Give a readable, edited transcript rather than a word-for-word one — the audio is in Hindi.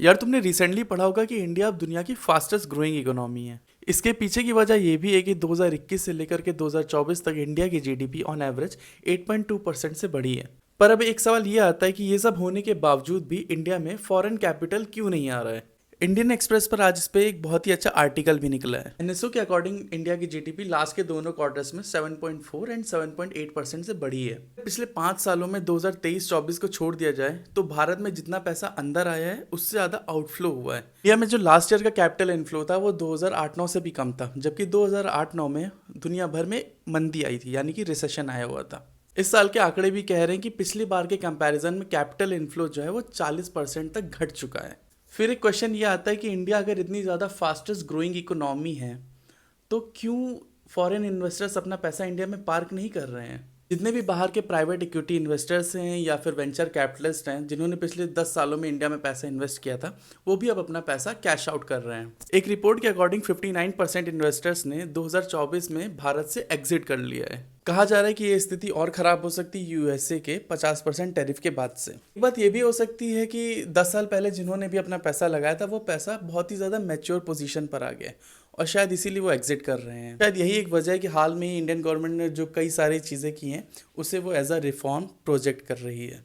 यार तुमने रिसेंटली पढ़ा होगा कि इंडिया अब दुनिया की फास्टेस्ट ग्रोइंग इकोनॉमी है। इसके पीछे की वजह यह भी है कि 2021 से लेकर के 2024 तक इंडिया की जीडीपी ऑन एवरेज 8.2% से बढ़ी है। पर अब एक सवाल ये आता है कि ये सब होने के बावजूद भी इंडिया में फॉरेन कैपिटल क्यों नहीं आ रहा है। इंडियन एक्सप्रेस पर आज इस पे एक बहुत ही अच्छा आर्टिकल भी निकला है। एनएसओ के अकॉर्डिंग इंडिया की जीडीपी लास्ट के दोनों क्वार्टर्स में 7.4 एंड 7.8% से बढ़ी है। पिछले 5 सालों में 2023-24 को छोड़ दिया जाए तो भारत में जितना पैसा अंदर आया है उससे ज़्यादा आउटफ्लो हुआ है। इंडिया में जो लास्ट ईयर का कैपिटल इनफ्लो था वो 2008-9 से भी कम था, जबकि 2008-9 में दुनिया भर में मंदी आई थी, यानी कि रिसेशन आया हुआ था। इस साल के आंकड़े भी कह रहे हैं कि पिछली बार के कंपैरिजन में कैपिटल इनफ्लो जो है वो 40% तक घट चुका है। फिर एक क्वेश्चन ये आता है कि इंडिया अगर इतनी ज़्यादा फास्टेस्ट ग्रोइंग इकोनॉमी है तो क्यों फॉरेन इन्वेस्टर्स अपना पैसा इंडिया में पार्क नहीं कर रहे हैं। जितने भी बाहर के प्राइवेट इक्विटी इन्वेस्टर्स हैं या फिर वेंचर कैपिटलिस्ट हैं जिन्होंने पिछले 10 सालों में इंडिया में पैसा इन्वेस्ट किया था, वो भी अब अपना पैसा कैश आउट कर रहे हैं। एक रिपोर्ट के अकॉर्डिंग 59% इन्वेस्टर्स ने 2024 में भारत से एग्जिट कर लिया है। कहा जा रहा है कि ये स्थिति और खराब हो सकती है यूएसए के 50% टैरिफ के बाद से। एक बात ये भी हो सकती है कि 10 साल पहले जिन्होंने भी अपना पैसा लगाया था वो पैसा बहुत ही ज़्यादा मैच्योर पोजीशन पर आ गया और शायद इसीलिए वो एग्जिट कर रहे हैं। शायद यही एक वजह है कि हाल में ही इंडियन गवर्नमेंट ने जो कई सारी चीज़ें की हैं उसे वो एज अ रिफॉर्म प्रोजेक्ट कर रही है।